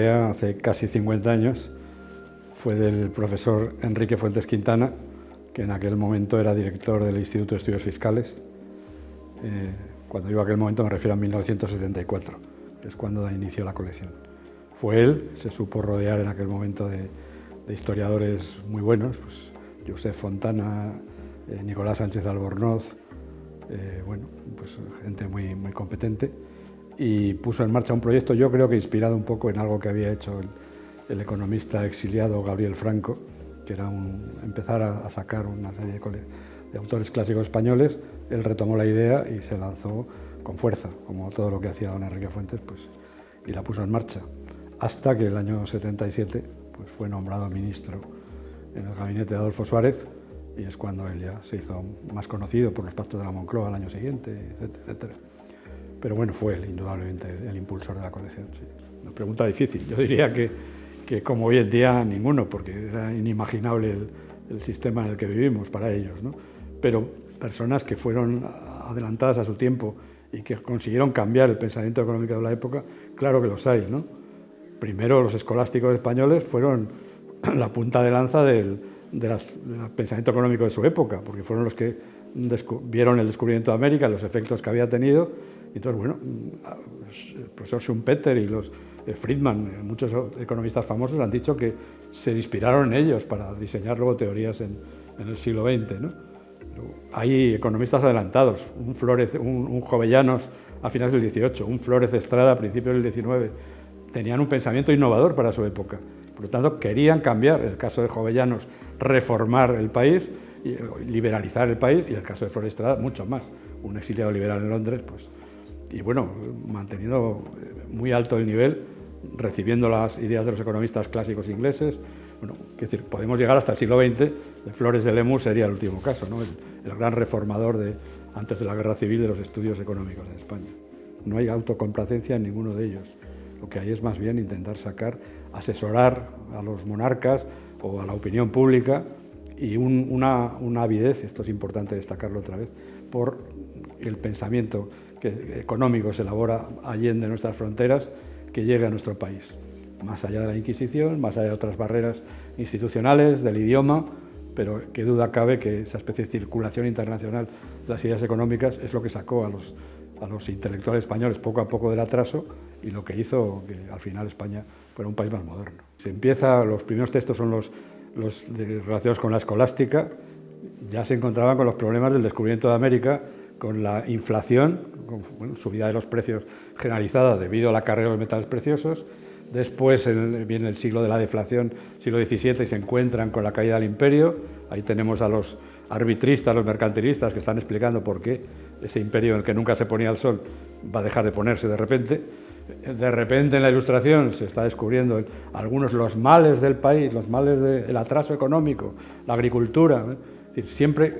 idea hace casi 50 años fue del profesor Enrique Fuentes Quintana, que en aquel momento era director del Instituto de Estudios Fiscales. Cuando digo aquel momento me refiero a 1974, que es cuando da inicio a la colección. Fue él, se supo rodear en aquel momento de historiadores muy buenos, pues Josep Fontana, Nicolás Sánchez Albornoz, bueno, pues gente muy competente, y puso en marcha un proyecto, yo creo que inspirado un poco en algo que había hecho el economista exiliado Gabriel Franco, que era empezar a sacar una serie de autores clásicos españoles. Él retomó la idea y se lanzó con fuerza, como todo lo que hacía don Enrique Fuentes, pues, y la puso en marcha, hasta que el año 77 pues, fue nombrado ministro en el gabinete de Adolfo Suárez, y es cuando él ya se hizo más conocido por los pactos de la Moncloa al año siguiente, etcétera. Pero bueno, fue él, indudablemente, el impulsor de la colección. Sí. Una pregunta difícil. Yo diría que como hoy en día ninguno, porque era inimaginable el sistema en el que vivimos para ellos, ¿no? Pero personas que fueron adelantadas a su tiempo y que consiguieron cambiar el pensamiento económico de la época, claro que los hay, ¿no? Primero, los escolásticos españoles fueron la punta de lanza del pensamiento económico de su época, porque fueron los que vieron el descubrimiento de América, los efectos que había tenido. Entonces, bueno, el profesor Schumpeter y los Friedman, muchos economistas famosos han dicho que se inspiraron en ellos para diseñar luego teorías en el siglo XX, ¿no? Pero hay economistas adelantados, un Jovellanos a finales del XVIII, un Flórez Estrada a principios del XIX, tenían un pensamiento innovador para su época. Por lo tanto, querían cambiar, en el caso de Jovellanos, reformar el país, liberalizar el país, y en el caso de Flórez Estrada, mucho más. Un exiliado liberal en Londres, pues, y bueno, manteniendo muy alto el nivel, recibiendo las ideas de los economistas clásicos ingleses. Bueno, es decir, podemos llegar hasta el siglo XX, de Flores de Lemus sería el último caso, ¿no? El gran reformador antes de la Guerra Civil de los estudios económicos en España. No hay autocomplacencia en ninguno de ellos. Lo que hay es más bien intentar asesorar a los monarcas o a la opinión pública, y una avidez, esto es importante destacarlo otra vez, por el pensamiento económico se elabora allende nuestras fronteras, que llegue a nuestro país, más allá de la Inquisición, más allá de otras barreras institucionales, del idioma, pero qué duda cabe que esa especie de circulación internacional de las ideas económicas es lo que sacó a los intelectuales españoles poco a poco del atraso, y lo que hizo que al final España fuera un país más moderno. Los primeros textos son los relacionados con la escolástica. Ya se encontraban con los problemas del descubrimiento de América, con la inflación, con subida de los precios generalizada debido a la carrera de los metales preciosos. Después viene el siglo de la deflación, siglo XVII, y se encuentran con la caída del imperio. Ahí tenemos a los arbitristas, los mercantilistas, que están explicando por qué ese imperio en el que nunca se ponía el sol va a dejar de ponerse de repente. De repente en la Ilustración se está descubriendo los males del país, los males del atraso económico, la agricultura, ¿eh? Es decir, siempre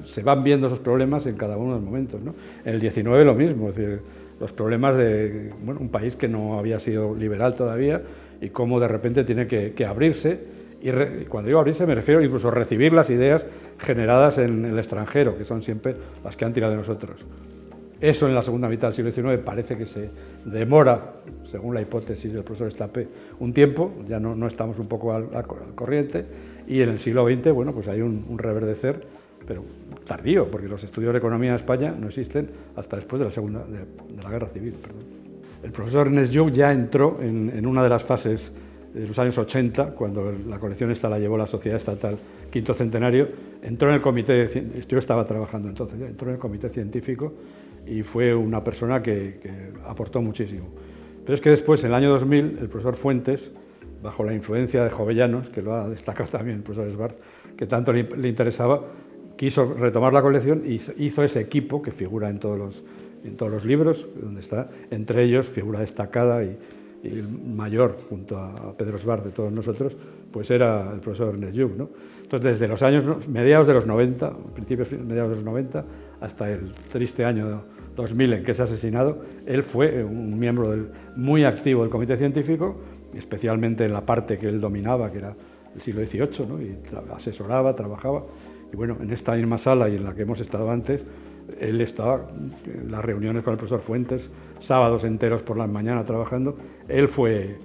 se van viendo esos problemas en cada uno de los momentos, ¿no? En el XIX lo mismo, es decir, los problemas de un país que no había sido liberal todavía, y cómo de repente tiene que abrirse, y cuando digo abrirse me refiero incluso a recibir las ideas generadas en el extranjero, que son siempre las que han tirado de nosotros. Eso en la segunda mitad del siglo XIX parece que se demora, según la hipótesis del profesor Estapé, un tiempo, ya no estamos un poco al corriente, y en el siglo XX, bueno, pues hay un reverdecer, pero tardío, porque los estudios de economía en España no existen hasta después de la Guerra Civil. Perdón. El profesor Ernest Lluch ya entró en una de las fases de los años 80, cuando la colección esta la llevó la Sociedad Estatal Quinto Centenario, entró en el comité, yo estaba trabajando entonces, entró en el comité científico, y fue una persona que aportó muchísimo. Pero es que después, en el año 2000, el profesor Fuentes, bajo la influencia de Jovellanos, que lo ha destacado también el profesor Esbart, que tanto le interesaba, quiso retomar la colección y hizo ese equipo que figura en todos los libros, donde está, entre ellos, figura destacada y el mayor, junto a Pedro Esbart de todos nosotros, pues era el profesor Ernest Lluch, ¿no? Entonces, desde los años mediados de los 90, mediados de los 90, hasta el triste año 2000 en que es asesinado, él fue un miembro muy activo del comité científico, especialmente en la parte que él dominaba, que era el siglo XVIII, ¿no? Y asesoraba, trabajaba. Y bueno, en esta misma sala y en la que hemos estado antes, él estaba en las reuniones con el profesor Fuentes, sábados enteros por la mañana trabajando. Él fue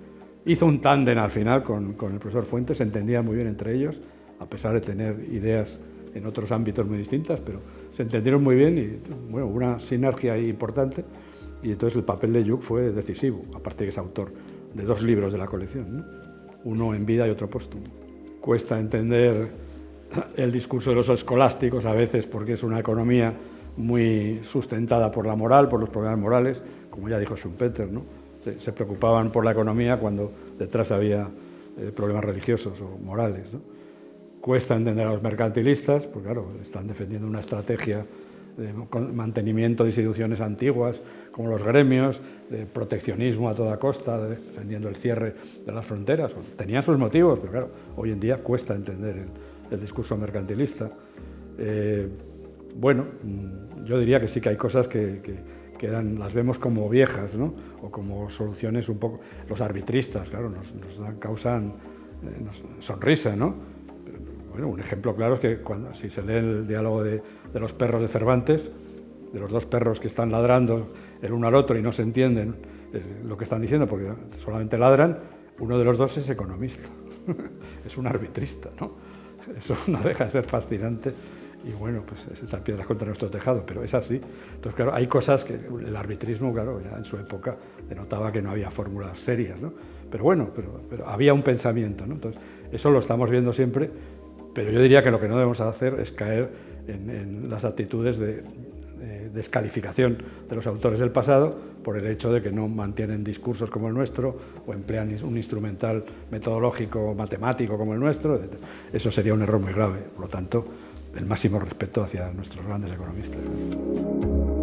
hizo un tándem al final con el profesor Fuentes, se entendían muy bien entre ellos, a pesar de tener ideas en otros ámbitos muy distintas, pero se entendieron muy bien y bueno, hubo una sinergia ahí importante, y entonces el papel de Lluch fue decisivo, aparte de que es autor de 2 libros de la colección, ¿no? Uno en vida y otro póstumo. Cuesta entender el discurso de los escolásticos a veces porque es una economía muy sustentada por la moral, por los problemas morales, como ya dijo Schumpeter, ¿no? Se preocupaban por la economía cuando detrás había problemas religiosos o morales, ¿no? Cuesta entender a los mercantilistas, porque claro, están defendiendo una estrategia de mantenimiento de instituciones antiguas, como los gremios, de proteccionismo a toda costa, defendiendo el cierre de las fronteras. Tenían sus motivos, pero claro, hoy en día cuesta entender el discurso mercantilista. Bueno, yo diría que sí que hay cosas que las vemos como viejas, ¿no? O como soluciones un poco... Los arbitristas, claro, causan sonrisa, ¿no? Bueno, un ejemplo claro es que si se lee el diálogo de los perros de Cervantes, de los 2 perros que están ladrando el uno al otro y no se entienden lo que están diciendo porque solamente ladran, uno de los 2 es economista, es un arbitrista, ¿no? Eso no deja de ser fascinante y bueno, pues es echar piedras contra nuestro tejado, pero es así. Entonces, claro, hay cosas que el arbitrismo, claro, ya en su época denotaba que no había fórmulas serias, ¿no? Pero bueno, pero había un pensamiento, ¿no? Entonces, eso lo estamos viendo siempre. Pero yo diría que lo que no debemos hacer es caer en las actitudes de descalificación de los autores del pasado por el hecho de que no mantienen discursos como el nuestro o emplean un instrumental metodológico matemático como el nuestro, etc. Eso sería un error muy grave. Por lo tanto, el máximo respeto hacia nuestros grandes economistas.